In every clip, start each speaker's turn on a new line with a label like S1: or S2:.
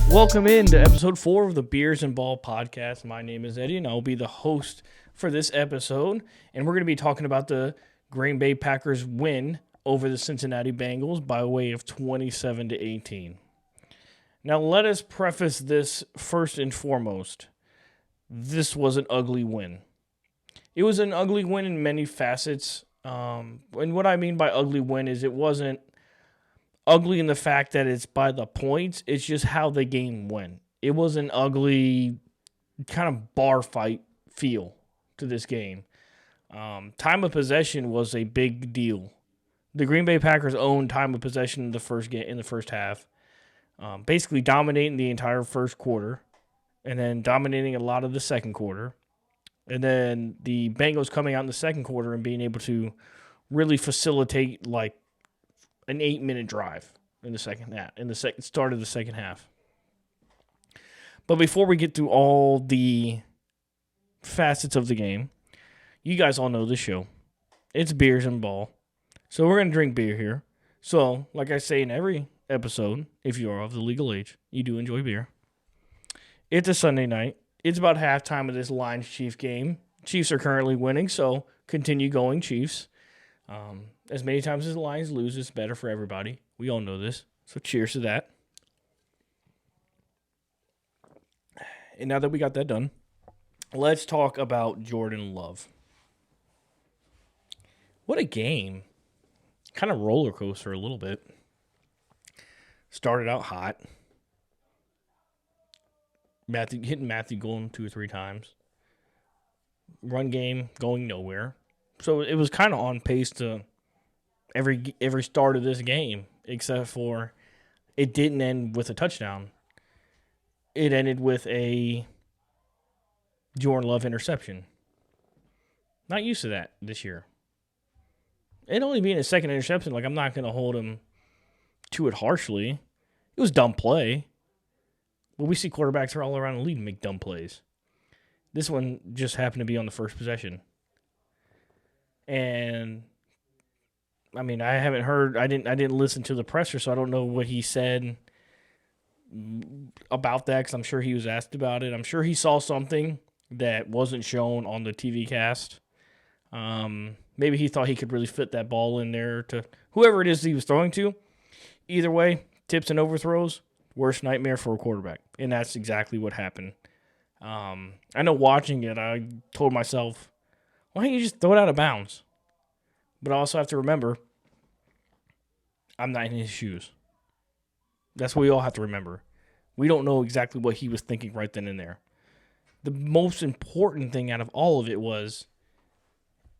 S1: Welcome into episode 4 of the Beers and Ball podcast. My name is Eddie, and I'll be the host for this episode. And we're going to be talking about the Green Bay Packers win over the Cincinnati Bengals by way of 27-18. Now, let us preface this first and foremost. This was an ugly win. It was an ugly win in many facets. And what I mean by ugly win is it wasn't ugly in the fact that it's by the points. It's just how the game went. It was an ugly kind of bar fight feel to this game. Time of possession was a big deal. The Green Bay Packers owned time of possession in the first half, basically dominating the entire first quarter, and then dominating a lot of the second quarter, and then the Bengals coming out in the second quarter and being able to really facilitate like an 8-minute drive in the second half, in the start of the second half. But before we get through all the facets of the game, you guys all know the show. It's Beers and Ball. So we're going to drink beer here. So, like I say in every episode, if you are of the legal age, you do enjoy beer. It's a Sunday night. It's about halftime of this Lions-Chiefs game. Chiefs are currently winning, so continue going, Chiefs. As many times as the Lions lose, it's better for everybody. We all know this. So cheers to that. And now that we got that done, let's talk about Jordan Love. What a game. Kind of roller coaster a little bit. Started out hot. Hitting Matthew Golden 2 or 3 times. Run game going nowhere. So it was kind of on pace to every start of this game, except for it didn't end with a touchdown. It ended with a Jordan Love interception. Not used to that this year. It only being a second interception, like I'm not going to hold him to it harshly. It was dumb play. But we see quarterbacks are all around the league make dumb plays. This one just happened to be on the first possession. And I mean, I haven't heard. I didn't listen to the presser, so I don't know what he said about that. Because I'm sure he was asked about it. I'm sure he saw something that wasn't shown on the TV cast. Maybe he thought he could really fit that ball in there to whoever it is he was throwing to. Either way, tips and overthrows, worst nightmare for a quarterback, and that's exactly what happened. I know watching it, I told myself, why don't you just throw it out of bounds? But I also have to remember, I'm not in his shoes. That's what we all have to remember. We don't know exactly what he was thinking right then and there. The most important thing out of all of it was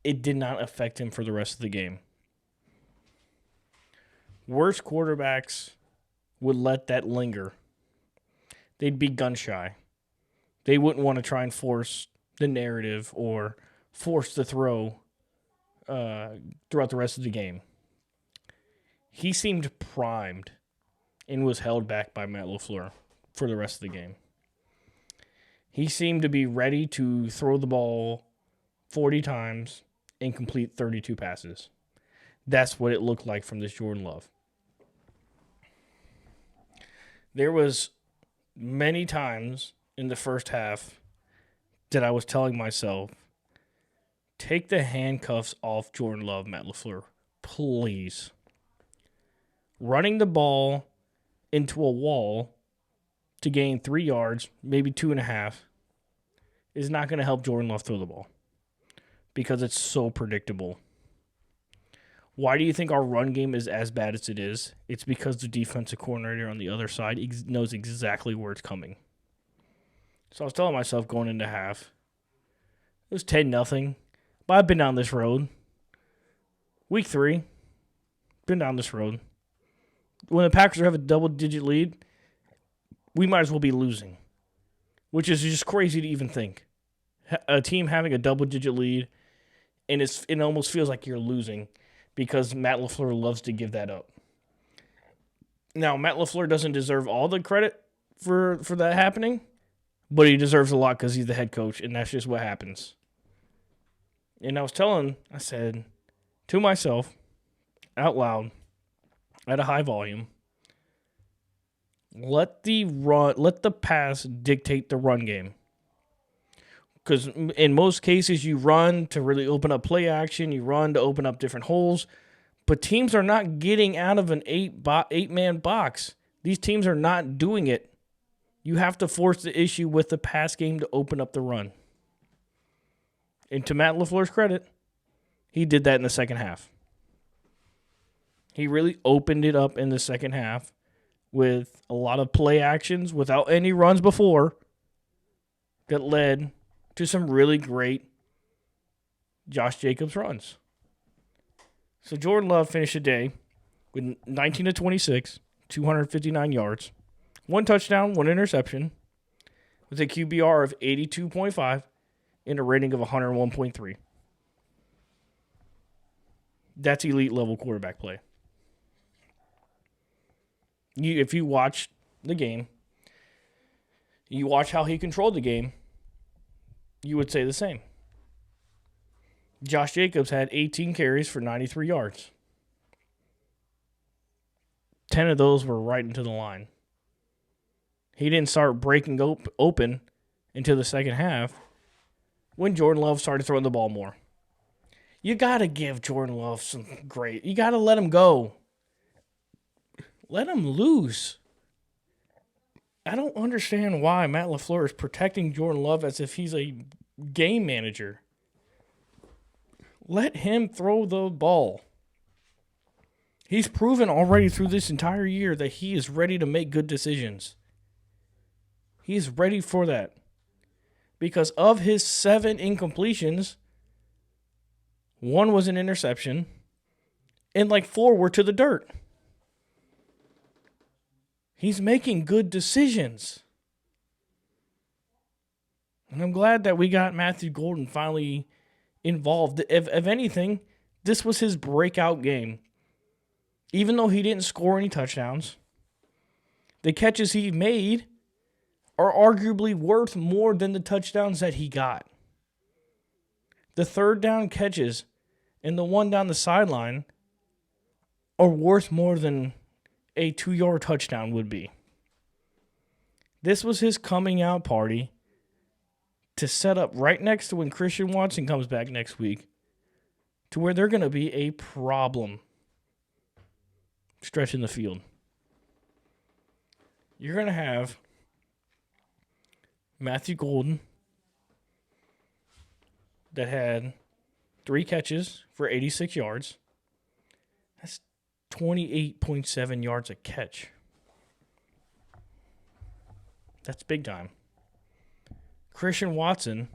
S1: it did not affect him for the rest of the game. Worst quarterbacks would let that linger. They'd be gun shy. They wouldn't want to try and force the narrative or force the throw throughout the rest of the game. He seemed primed and was held back by Matt LaFleur for the rest of the game. He seemed to be ready to throw the ball 40 times and complete 32 passes. That's what it looked like from this Jordan Love. There was many times in the first half that I was telling myself, take the handcuffs off Jordan Love, Matt LaFleur, please. Running the ball into a wall to gain 3 yards, maybe 2.5, is not going to help Jordan Love throw the ball because it's so predictable. Why do you think our run game is as bad as it is? It's because the defensive coordinator on the other side knows exactly where it's coming. So I was telling myself going into half, it was 10-0. But I've been down this road. Week 3, been down this road. When the Packers have a double-digit lead, we might as well be losing, which is just crazy to even think. A team having a double-digit lead, and it almost feels like you're losing because Matt LaFleur loves to give that up. Now, Matt LaFleur doesn't deserve all the credit for that happening, but he deserves a lot because he's the head coach, and that's just what happens. And I said to myself, out loud, at a high volume, Let the pass dictate the run game. Because in most cases, you run to really open up play action. You run to open up different holes. But teams are not getting out of an eight-man box. These teams are not doing it. You have to force the issue with the pass game to open up the run. And to Matt LaFleur's credit, he did that in the second half. He really opened it up in the second half with a lot of play actions without any runs before that led to some really great Josh Jacobs runs. So Jordan Love finished the day with 19 to 26, 259 yards, 1 touchdown, 1 interception, with a QBR of 82.5 and a rating of 101.3. That's elite level quarterback play. If you watch the game, you watch how he controlled the game, you would say the same. Josh Jacobs had 18 carries for 93 yards. 10 of those were right into the line. He didn't start breaking open until the second half when Jordan Love started throwing the ball more. You got to give Jordan Love some great. You got to let him go. Let him loose. I don't understand why Matt LaFleur is protecting Jordan Love as if he's a game manager. Let him throw the ball. He's proven already through this entire year that he is ready to make good decisions. He's ready for that. Because of his 7 incompletions, 1 was an interception, and 4 were to the dirt. He's making good decisions. And I'm glad that we got Matthew Golden finally involved. If anything, this was his breakout game. Even though he didn't score any touchdowns, the catches he made are arguably worth more than the touchdowns that he got. The third down catches and the one down the sideline are worth more than a 2-yard touchdown would be. This was his coming out party to set up right next to when Christian Watson comes back next week to where they're going to be a problem stretching the field. You're going to have Matthew Golden that had 3 catches for 86 yards. That's 28.7 yards a catch. That's big time. Christian Watson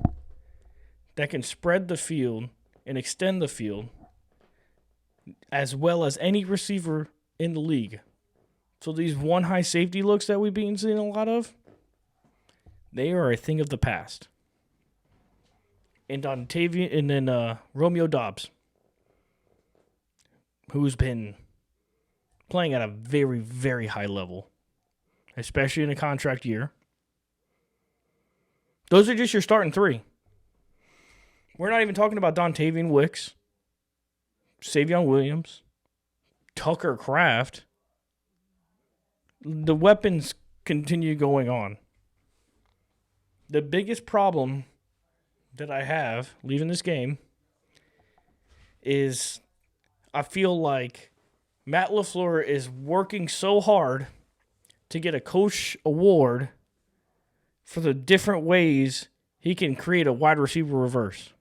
S1: that can spread the field and extend the field as well as any receiver in the league. So these one high safety looks that we've been seeing a lot of, they are a thing of the past. And then Romeo Doubs, who's been playing at a very, very high level, especially in a contract year. Those are just your starting 3. We're not even talking about Dontavian Wicks, Savion Williams, Tucker Kraft. The weapons continue going on. The biggest problem that I have leaving this game is I feel like Matt LaFleur is working so hard to get a coach award for the different ways he can create a wide receiver reverse.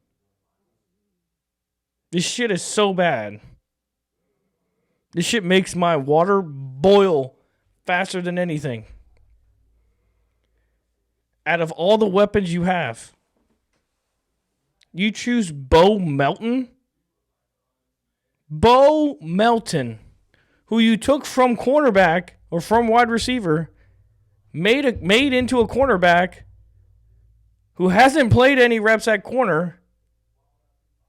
S1: This shit is so bad. This shit makes my water boil faster than anything. Out of all the weapons you have, you choose Bo Melton? Bo Melton, who you took from cornerback or from wide receiver, made into a cornerback who hasn't played any reps at corner,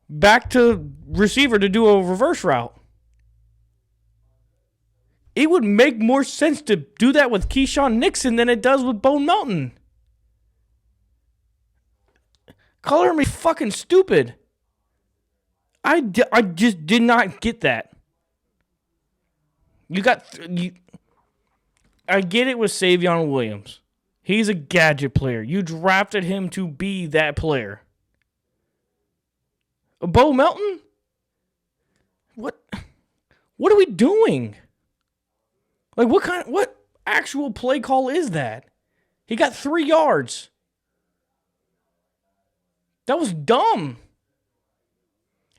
S1: back to receiver to do a reverse route. It would make more sense to do that with Keyshawn Nixon than it does with Bo Melton. Color me fucking stupid. I just did not get that. I get it with Savion Williams. He's a gadget player. You drafted him to be that player. Bo Melton? What are we doing? Like, what actual play call is that? He got 3 yards. That was dumb.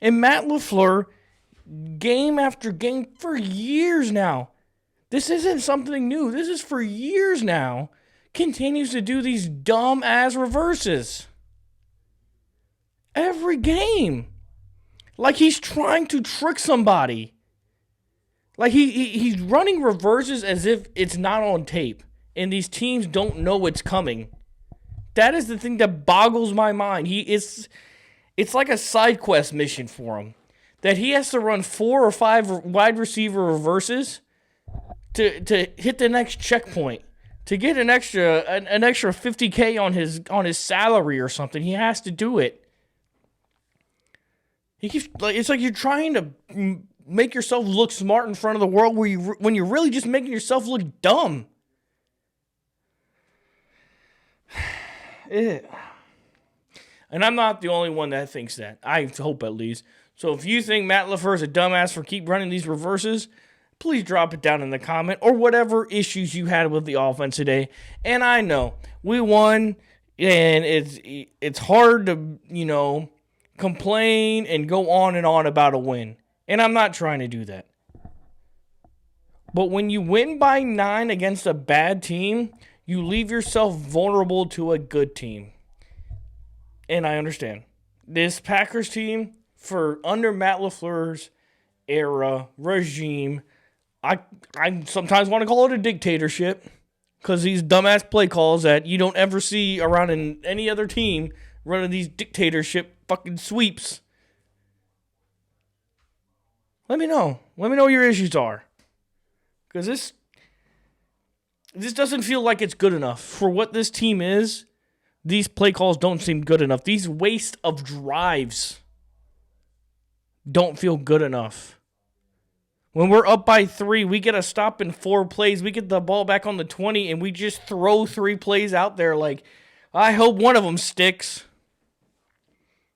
S1: And Matt LaFleur, game after game for years now, this isn't something new. This is for years now, continues to do these dumb-ass reverses. Every game. Like he's trying to trick somebody. Like he's running reverses as if it's not on tape. And these teams don't know it's coming. That is the thing that boggles my mind. It's like a side quest mission for him. That he has to run 4 or 5 wide receiver reverses to hit the next checkpoint. To get an extra $50K on his salary or something. He has to do it. He keeps it's like you're trying to make yourself look smart in front of the world when you're really just making yourself look dumb. And I'm not the only one that thinks that. I hope at least. So if you think Matt LaFleur is a dumbass for keep running these reverses, please drop it down in the comment or whatever issues you had with the offense today. And I know we won, and it's hard to complain and go on and on about a win. And I'm not trying to do that. But when you win by 9 against a bad team, you leave yourself vulnerable to a good team. And I understand. This Packers team, for under Matt LaFleur's regime, I sometimes want to call it a dictatorship because these dumbass play calls that you don't ever see around in any other team running these dictatorship fucking sweeps. Let me know. Let me know what your issues are. Because this doesn't feel like it's good enough. For what this team is, these play calls don't seem good enough. These waste of drives don't feel good enough. When we're up by 3, we get a stop in 4 plays. We get the ball back on the 20, and we just throw 3 plays out there like, I hope one of them sticks.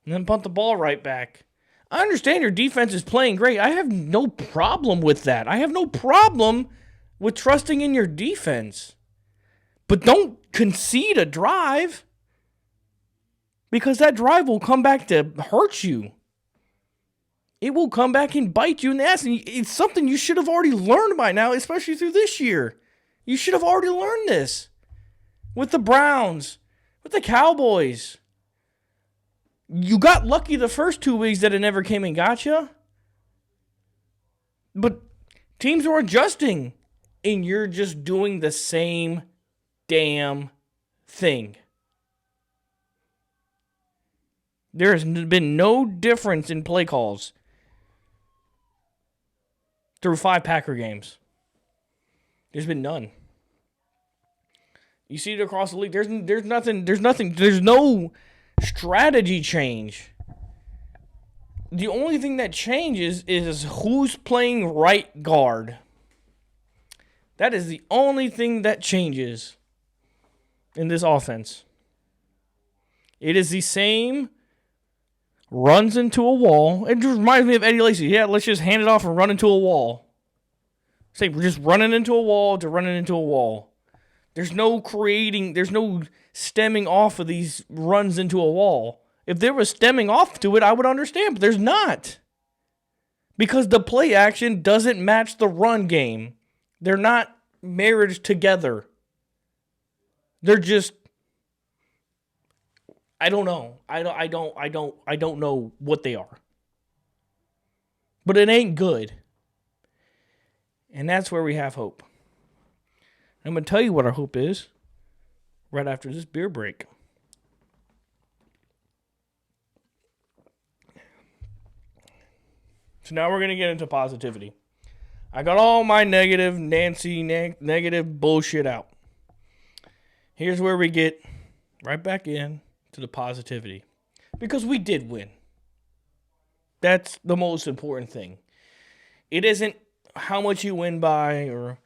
S1: And then punt the ball right back. I understand your defense is playing great. I have no problem with that. I have no problem with trusting in your defense. But don't concede a drive. Because that drive will come back to hurt you. It will come back and bite you in the ass. And it's something you should have already learned by now, especially through this year. You should have already learned this. With the Browns. With the Cowboys. You got lucky the first 2 weeks that it never came and got you. But teams are adjusting. And you're just doing the same damn thing. There has been no difference in play calls through 5 Packer games. There's been none. You see it across the league. There's nothing. There's no strategy change. The only thing that changes is who's playing right guard. That is the only thing that changes in this offense. It is the same runs into a wall. It just reminds me of Eddie Lacy. Yeah, let's just hand it off and run into a wall. Say we're just running into a wall to running into a wall. There's no stemming off of these runs into a wall. If there was stemming off to it, I would understand, but there's not. Because the play action doesn't match the run game. They're not married together. They're just, I don't know. I don't know what they are. But it ain't good. And that's where we have hope. I'm going to tell you what our hope is right after this beer break. So now we're going to get into positivity. I got all my negative bullshit out. Here's where we get right back in to the positivity. Because we did win. That's the most important thing. It isn't how much you win by, or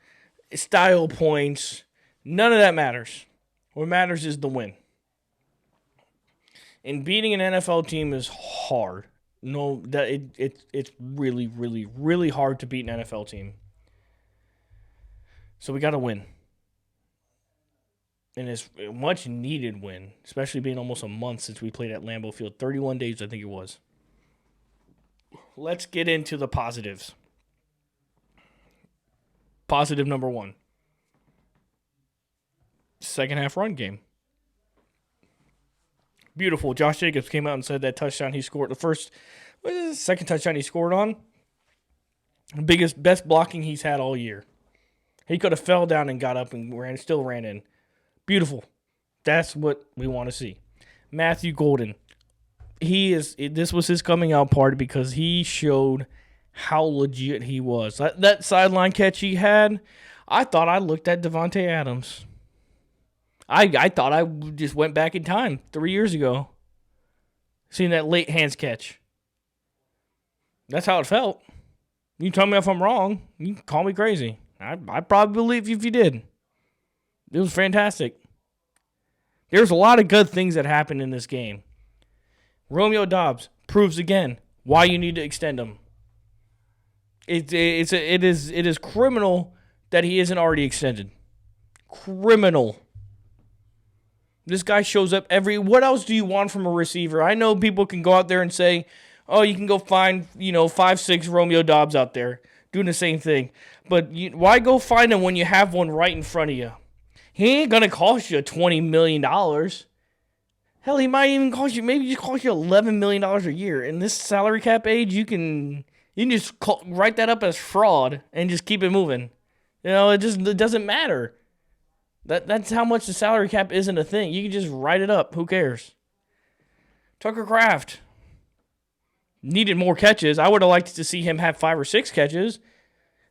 S1: style points. None of that matters. What matters is the win. And beating an NFL team is hard. No, it's really, really, really hard to beat an NFL team. So we got to win. And it's a much needed win, especially being almost a month since we played at Lambeau Field. 31 days, I think it was. Let's get into the positives. Positive number 1. Second half run game. Beautiful. Josh Jacobs came out and said that touchdown he scored, second touchdown he scored on, best blocking he's had all year. He could have fell down and got up and still ran in. Beautiful. That's what we want to see. Matthew Golden. This was his coming out party because he showed how legit he was. That sideline catch he had, I thought I looked at Davante Adams. I thought I just went back in time 3 years ago, seeing that late hands catch. That's how it felt. You tell me if I'm wrong. You can call me crazy. I probably believe you if you did. It was fantastic. There's a lot of good things that happened in this game. Romeo Doubs proves again why you need to extend him. It is criminal that he isn't already extended. Criminal. This guy shows up what else do you want from a receiver? I know people can go out there and say, oh, you can go find, 5'6" Romeo Doubs out there doing the same thing. But why go find him when you have one right in front of you? He ain't going to cost you $20 million. Hell, he might even cost you $11 million a year. In this salary cap age, you can just write that up as fraud and just keep it moving. It doesn't matter. That's how much the salary cap isn't a thing. You can just write it up. Who cares? Tucker Kraft needed more catches. I would have liked to see him have 5 or 6 catches,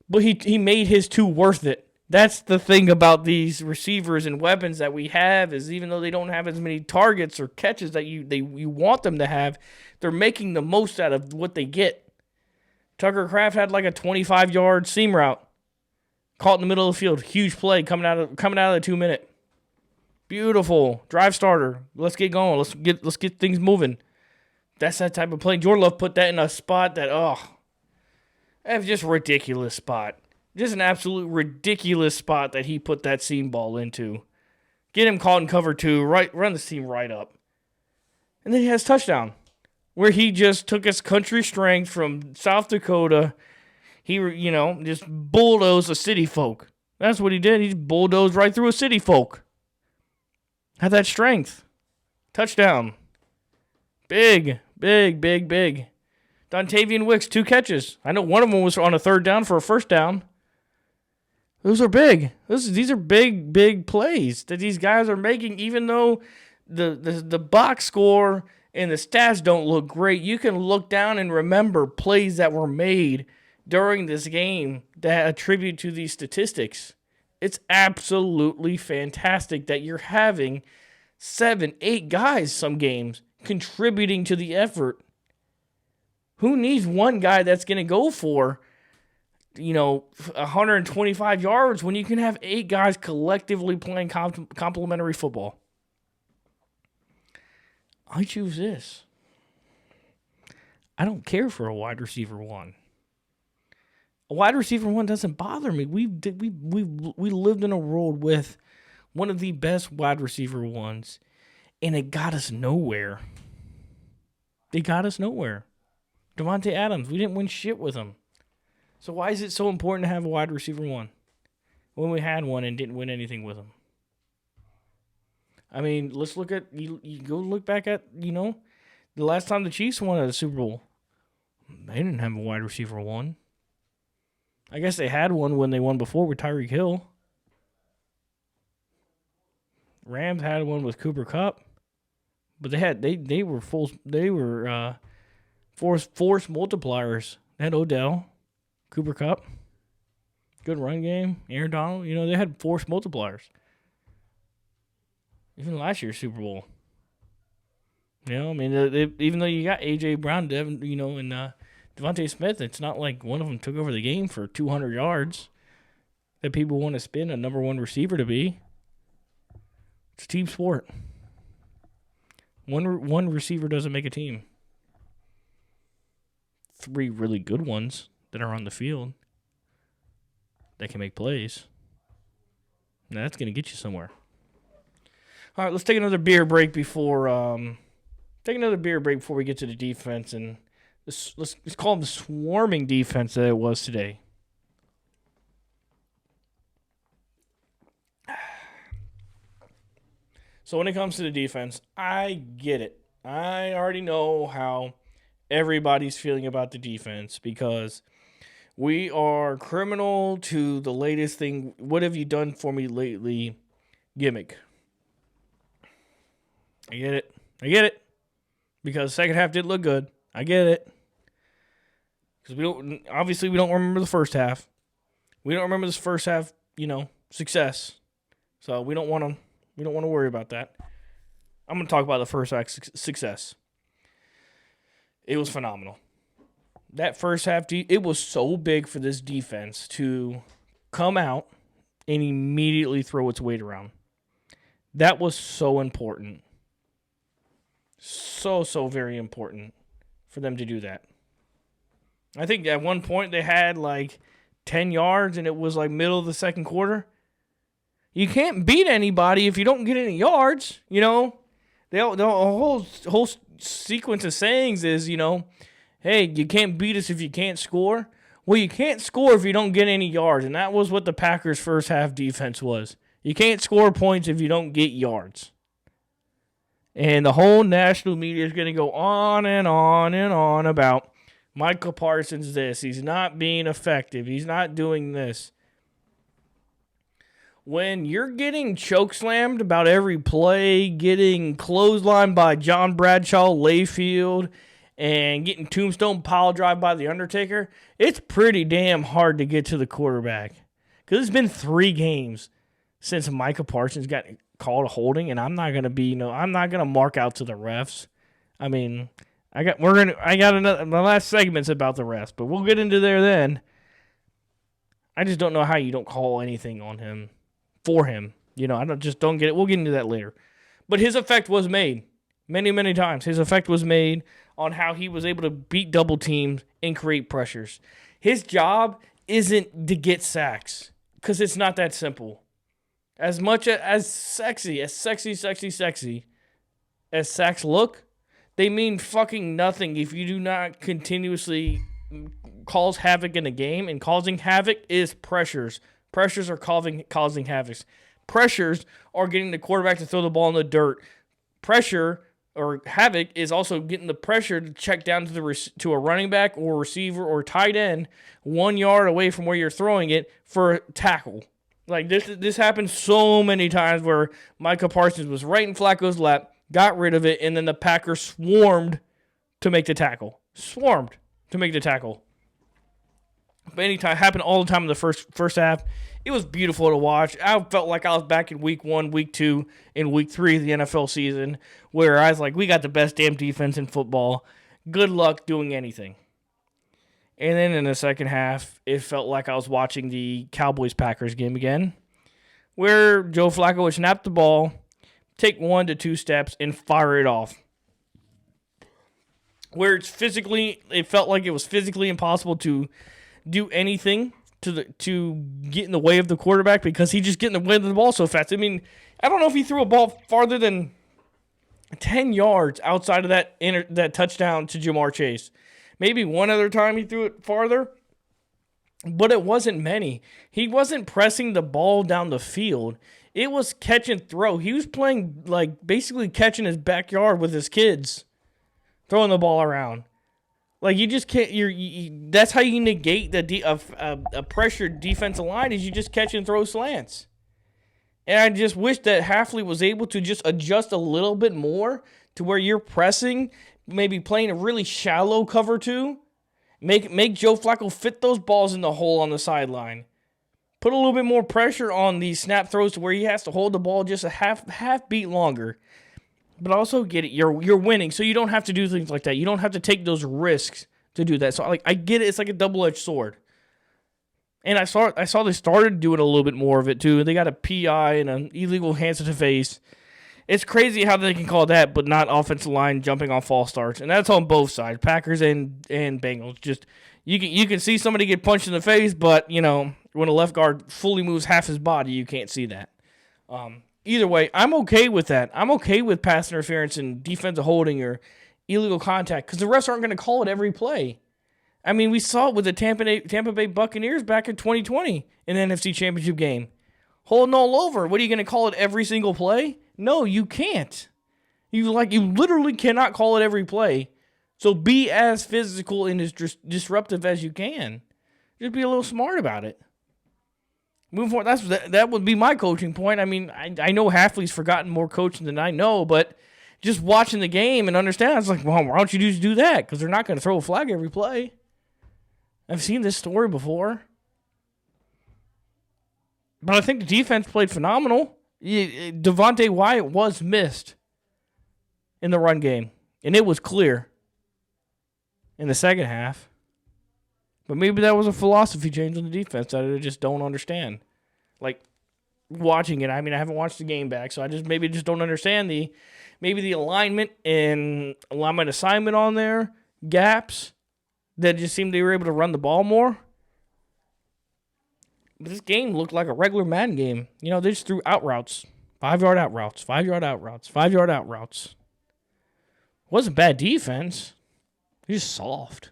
S1: but he made his 2 worth it. That's the thing about these receivers and weapons that we have is even though they don't have as many targets or catches that you want them to have, they're making the most out of what they get. Tucker Kraft had like a 25-yard seam route. Caught in the middle of the field. Huge play coming out of the 2-minute. Beautiful. Drive starter. Let's get going. Let's get things moving. That's that type of play. Jordan Love put that in a spot that's just a ridiculous spot. Just an absolute ridiculous spot that he put that seam ball into. Get him caught in cover 2. Run the seam right up. And then he has touchdown. Where he just took his country strength from South Dakota. He, just bulldozed a city folk. That's what he did. He just bulldozed right through a city folk. Had that strength. Touchdown. Big. Dontavian Wicks, 2 catches. I know one of them was on a 3rd down for a 1st down. Those are big. These are big plays that these guys are making, even though the box score and the stats don't look great. You can look down and remember plays that were made during this game that attribute to these statistics. It's absolutely fantastic that you're having 7, 8 guys some games contributing to the effort. Who needs one guy that's going to go for, 125 yards when you can have 8 guys collectively playing complementary football? I choose this. I don't care for a wide receiver 1. A wide receiver 1 doesn't bother me. We lived in a world with one of the best wide receiver 1s, and it got us nowhere. Davante Adams, we didn't win shit with him. So why is it so important to have a wide receiver 1 when we had one and didn't win anything with him? I mean, let's look at you go look back at the last time the Chiefs won at a Super Bowl. They didn't have a wide receiver 1. I guess they had one when they won before with Tyreek Hill. Rams had one with Cooper Kupp, but they were force multipliers. They had Odell, Cooper Kupp, good run game, Aaron Donald. They had force multipliers. Even last year's Super Bowl. Even though you got A.J. Brown, Devin, and Devontae Smith, it's not like one of them took over the game for 200 yards. that people want to spin a number one receiver to be. It's a team sport. One receiver doesn't make a team. 3 really good ones that are on the field that can make plays. Now that's going to get you somewhere. All right, let's take another beer break before we get to the defense, and let's call them the swarming defense that it was today. So when it comes to the defense, I get it. I already know how everybody's feeling about the defense because we are criminal to the latest thing. What have you done for me lately? Gimmick. I get it. Because the second half did look good. I get it. Because we don't remember the first half. We don't remember this first half, success. So we don't want to worry about that. I'm going to talk about the first half success. It was phenomenal. That first half, it was so big for this defense to come out and immediately throw its weight around. That was so important. So very important for them to do that. I think at one point they had 10 yards and it was middle of the second quarter. You can't beat anybody if you don't get any yards, The whole sequence of sayings is, hey, you can't beat us if you can't score. Well, you can't score if you don't get any yards, and that was what the Packers' first half defense was. You can't score points if you don't get yards. And the whole national media is going to go on and on and on about Michael Parsons this. He's not being effective. He's not doing this. When you're getting chokeslammed about every play, getting clotheslined by John Bradshaw Layfield, and getting tombstone pile drive by The Undertaker, it's pretty damn hard to get to the quarterback. Because it's been 3 games since Micah Parsons got called a holding, and I'm not gonna mark out to the refs. I mean, I got my last segment's about the refs, but we'll get into there then. I just don't know how you don't call anything on him for him. I don't get it. We'll get into that later. But his effect was made many times. His effect was made on how he was able to beat double teams and create pressures. His job isn't to get sacks because it's not that simple. As much as sexy as sacks look, they mean fucking nothing if you do not continuously cause havoc in the game, and causing havoc is pressures. Pressures are causing havoc. Pressures are getting the quarterback to throw the ball in the dirt. Pressure or havoc is also getting the pressure to check down to a running back or receiver or tight end 1 yard away from where you're throwing it for a tackle. This happened so many times where Micah Parsons was right in Flacco's lap, got rid of it, and then the Packers swarmed to make the tackle. But anytime, happened all the time in the first half. It was beautiful to watch. I felt like I was back in week 1, week 2, and week 3 of the NFL season, where I was like, we got the best damn defense in football. Good luck doing anything. And then in the second half, it felt like I was watching the Cowboys-Packers game again, where Joe Flacco would snap the ball, take 1 to 2 steps, and fire it off. Where it felt like it was physically impossible to do anything to get in the way of the quarterback because he just get in the way of the ball so fast. I mean, I don't know if he threw a ball farther than 10 yards outside of that touchdown to Jamar Chase. Maybe one other time he threw it farther, but it wasn't many. He wasn't pressing the ball down the field. It was catch and throw. He was playing basically catching his backyard with his kids, throwing the ball around. You just can't. That's how you negate a pressured defensive line is you just catch and throw slants. And I just wish that Hafley was able to just adjust a little bit more to where you're pressing, maybe playing a really shallow cover 2, make Joe Flacco fit those balls in the hole on the sideline. Put a little bit more pressure on these snap throws to where he has to hold the ball just a half beat longer. But also get it, you're winning, so you don't have to do things like that. You don't have to take those risks to do that. So I get it. It's like a double-edged sword. And I saw they started doing a little bit more of it too. They got a PI and an illegal hands to the face. It's crazy how they can call that, but not offensive line jumping on false starts, and that's on both sides, Packers and Bengals. Just you can see somebody get punched in the face, but when a left guard fully moves half his body, you can't see that. Either way, I'm okay with that. I'm okay with pass interference and defensive holding or illegal contact because the refs aren't going to call it every play. I mean, we saw it with the Tampa Bay Buccaneers back in 2020 in the NFC Championship game. Holding all over. What are you going to call it every single play? No, you can't. You literally cannot call it every play. So be as physical and as disruptive as you can. Just be a little smart about it. Moving forward, that would be my coaching point. I mean, I know Hafley's forgotten more coaching than I know, but just watching the game and understand, it's like, well, why don't you just do that? Because they're not going to throw a flag every play. I've seen this story before. But I think the defense played phenomenal. Devontae Wyatt was missed in the run game, and it was clear in the second half. But maybe that was a philosophy change on the defense that I just don't understand. Like, watching it, I mean, I haven't watched the game back, so I just don't understand the alignment and alignment assignment on there, gaps that just seemed they were able to run the ball more. But this game looked like a regular Madden game. They just threw out routes. 5-yard out routes. 5-yard out routes. 5-yard out routes. It wasn't bad defense. It was just soft.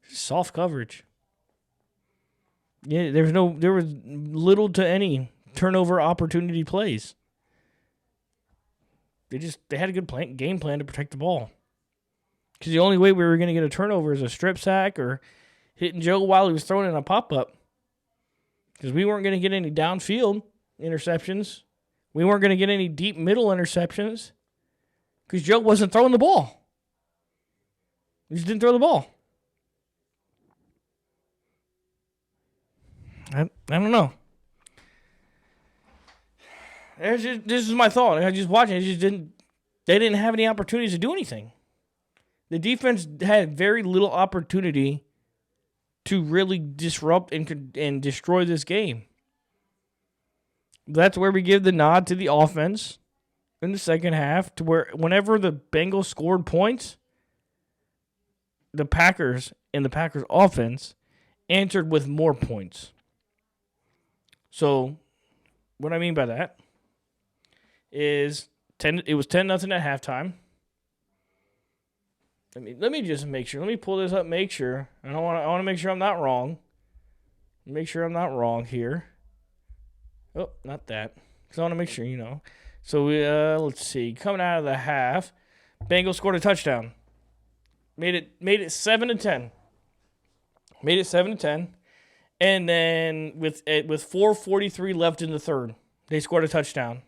S1: Soft coverage. Yeah, there was little to any turnover opportunity plays. They had a good game plan to protect the ball. Because the only way we were going to get a turnover is a strip sack or hitting Joe while he was throwing in a pop-up. Because we weren't going to get any downfield interceptions. We weren't going to get any deep middle interceptions. Because Joe wasn't throwing the ball. He just didn't throw the ball. I don't know. This is my thought. I just watched it. They didn't have any opportunities to do anything. The defense had very little opportunity to really disrupt and destroy this game. That's where we give the nod to the offense in the second half, to where whenever the Bengals scored points, the Packers and the Packers offense answered with more points. So, what I mean by that is it was 10-0 at halftime. Let me just make sure. Let me pull this up, make sure. I want to make sure I'm not wrong. Make sure I'm not wrong here. Oh, not that. Because I want to make sure, So, let's see. Coming out of the half, Bengals scored a touchdown. Made it 7-10. Made it 7-10. And then with 4:43 left in the third, they scored a touchdown.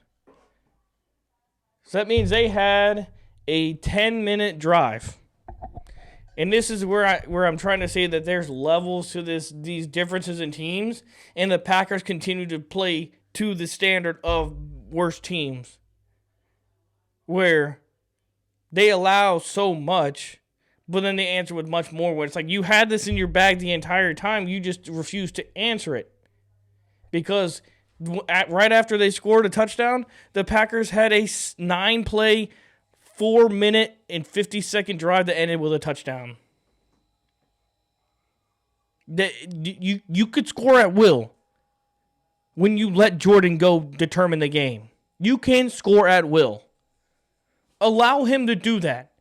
S1: So that means they had a 10-minute drive. And this is where I'm trying to say that there's levels to these differences in teams, and the Packers continue to play to the standard of worst teams, where they allow so much, but then they answer with much more. When it's like you had this in your bag the entire time, you just refused to answer it. Because right after they scored a touchdown, the Packers had a 9-play, 4-minute, and 50-second drive that ended with a touchdown. You could score at will when you let Jordan go determine the game. You can score at will. Allow him to do that.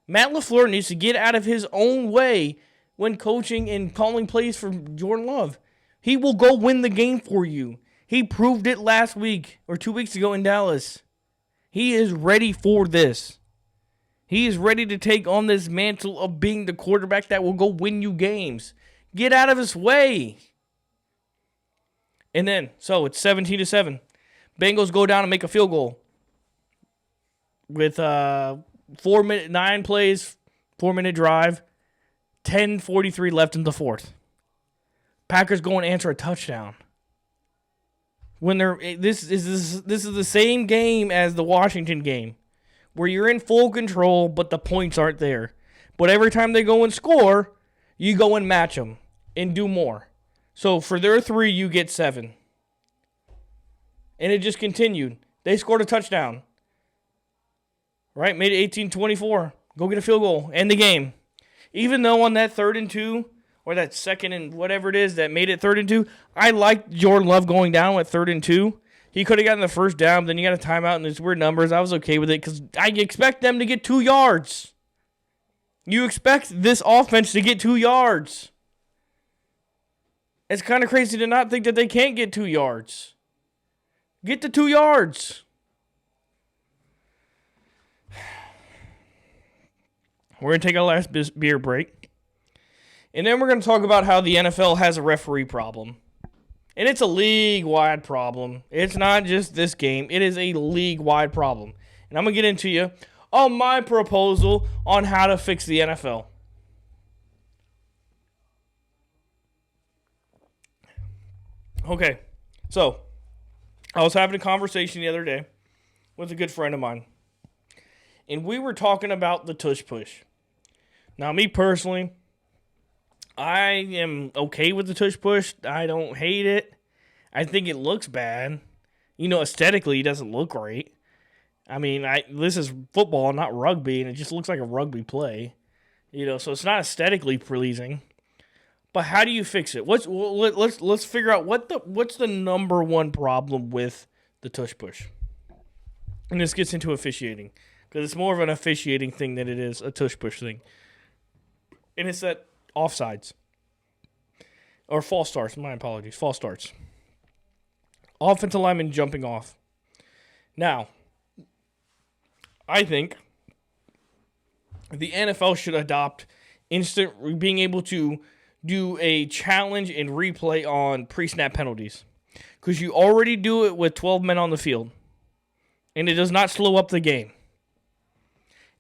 S1: Matt LaFleur needs to get out of his own way when coaching and calling plays for Jordan Love. He will go win the game for you. He proved it last week or 2 weeks ago in Dallas. He is ready for this. He is ready to take on this mantle of being the quarterback that will go win you games. Get out of his way. And then, so it's 17-7. Bengals go down and make a field goal with 9 plays, 4-minute drive, 10:43 left in the fourth. Packers go and answer a touchdown. When this is the same game as the Washington game, where you're in full control, but the points aren't there. But every time they go and score, you go and match them and do more. So for their 3, you get 7. And it just continued. They scored a touchdown. Right? Made it 18-24. Go get a field goal. End the game. Even though on that 3rd and 2, or that 2nd and whatever it is that made it 3rd and 2, I liked Jordan Love going down with 3rd and 2. He could have gotten the first down, but then you got a timeout and there's weird numbers. I was okay with it because I expect them to get 2 yards. You expect this offense to get 2 yards. It's kind of crazy to not think that they can't get 2 yards. Get the 2 yards. We're going to take our last beer break. And then we're going to talk about how the NFL has a referee problem. And it's a league-wide problem. It's not just this game. It is a league-wide problem. And I'm going to get into you on my proposal on how to fix the NFL. Okay, so I was having a conversation the other day with a good friend of mine. And we were talking about the tush push. Now, me personally, I am okay with the tush push. I don't hate it. I think it looks bad. Aesthetically, it doesn't look great. I mean, this is football, not rugby, and it just looks like a rugby play. So it's not aesthetically pleasing. But how do you fix it? Let's figure out what's the number one problem with the tush push. And this gets into officiating, because it's more of an officiating thing than it is a tush push thing. And it's that offsides. Or false starts. My apologies. False starts. Offensive lineman jumping off. Now, I think the NFL should adopt instant being able to do a challenge and replay on pre-snap penalties. Because you already do it with 12 men on the field. And it does not slow up the game.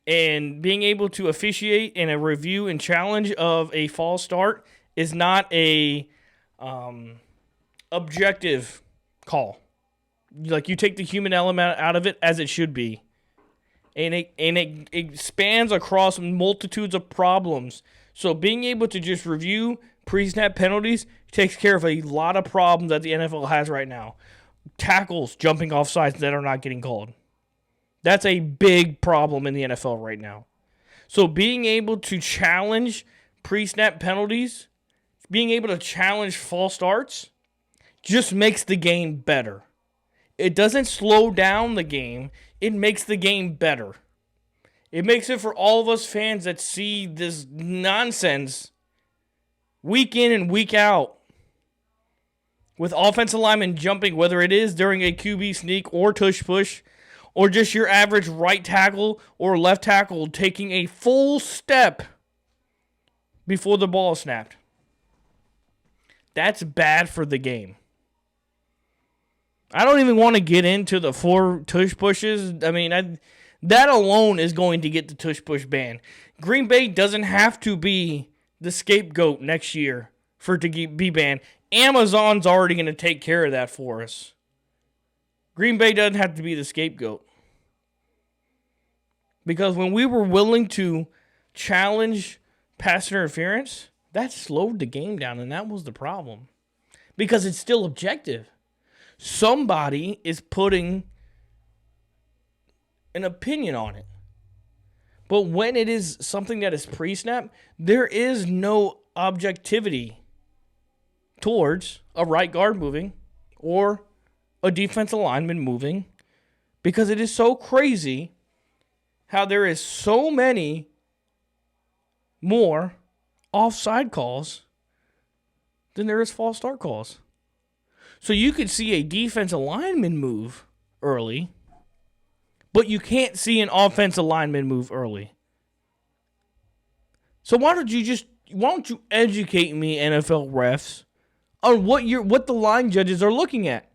S1: And being able to officiate in a review and challenge of a false start is not a objective call. Like, you take the human element out of it as it should be. And it spans across multitudes of problems. So being able to just review pre-snap penalties takes care of a lot of problems that the NFL has right now. Tackles jumping off sides that are not getting called. That's a big problem in the NFL right now. So being able to challenge pre-snap penalties, being able to challenge false starts, just makes the game better. It doesn't slow down the game. It makes the game better. It makes it for all of us fans that see this nonsense week in and week out with offensive linemen jumping, whether it is during a QB sneak or tush push, or just your average right tackle or left tackle taking a full step before the ball is snapped. That's bad for the game. I don't even want to get into the 4 tush pushes. I mean, that alone is going to get the tush push banned. Green Bay doesn't have to be the scapegoat next year for it to be banned. Amazon's already going to take care of that for us. Green Bay doesn't have to be the scapegoat. Because when we were willing to challenge pass interference, that slowed the game down, and that was the problem. Because it's still objective. Somebody is putting an opinion on it. But when it is something that is pre-snap, there is no objectivity towards a right guard moving or a defensive lineman moving, because it is so crazy how there is so many more offside calls than there is false start calls. So you could see a defensive lineman move early, but you can't see an offensive lineman move early. So why don't you educate me, NFL refs, on what the line judges are looking at?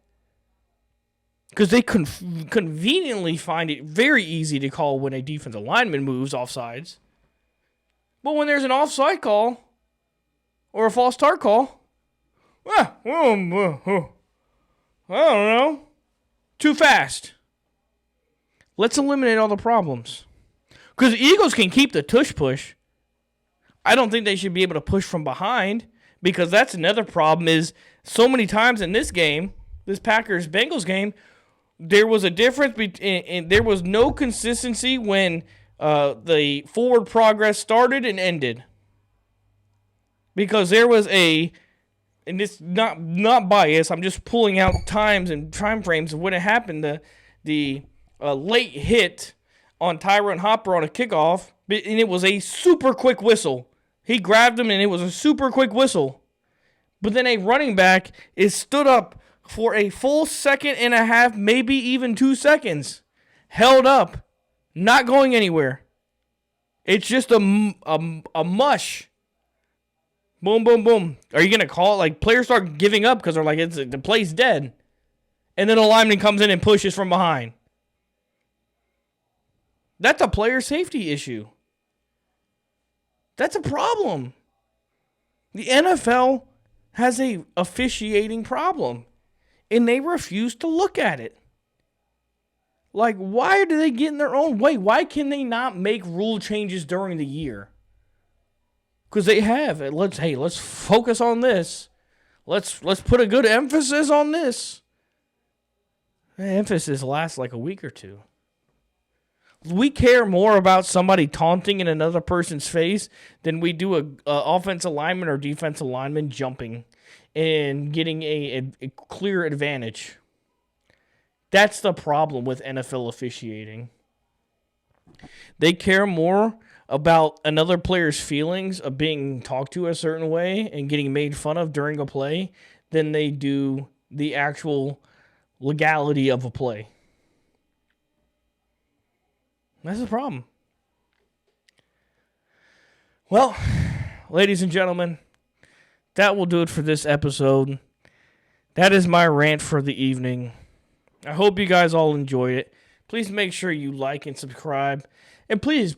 S1: Because they conveniently find it very easy to call when a defensive lineman moves offsides. But when there's an offside call or a false start call, I don't know, too fast. Let's eliminate all the problems. Because the Eagles can keep the tush push. I don't think they should be able to push from behind, Because that's another problem is so many times in this game, this Packers-Bengals game, there was a difference between, there was no consistency when the forward progress started and ended. Because there was and it's not biased, I'm just pulling out times and time frames of when it happened. The late hit on Tyron Hopper on a kickoff, and it was a super quick whistle. He grabbed him, and it was a super quick whistle. But then a running back is stood up for a full second and a half, maybe even 2 seconds. Held up. Not going anywhere. It's just a mush. Boom, boom, boom. Are you going to call it? Like, players start giving up because they're like, the play's dead. And then a lineman comes in and pushes from behind. That's a player safety issue. That's a problem. The NFL has a officiating problem, and they refuse to look at it. Like, why do they get in their own way? Why can they not make rule changes during the year? Because they have. Let's focus on this. Let's put a good emphasis on this. The emphasis lasts like a week or two. We care more about somebody taunting in another person's face than we do a offensive lineman or defensive lineman jumping and getting a clear advantage. That's the problem with NFL officiating. They care more about another player's feelings of being talked to a certain way and getting made fun of during a play than they do the actual legality of a play. That's the problem. Well, ladies and gentlemen, that will do it for this episode. That is my rant for the evening. I hope you guys all enjoyed it. Please make sure you like and subscribe. And please,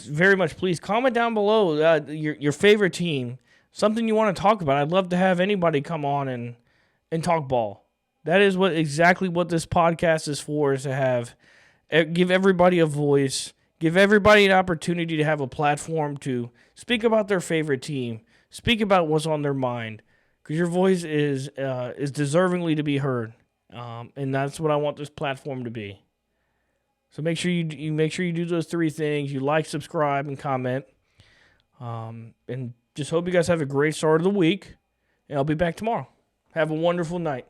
S1: very much please, comment down below your favorite team. Something you want to talk about. I'd love to have anybody come on and talk ball. That is exactly what this podcast is for, is to have give everybody a voice, give everybody an opportunity to have a platform to speak about their favorite team, speak about what's on their mind, because your voice is deservingly to be heard, and that's what I want this platform to be. So make sure you do those three things. You like, subscribe, and comment, and just hope you guys have a great start of the week. And I'll be back tomorrow. Have a wonderful night.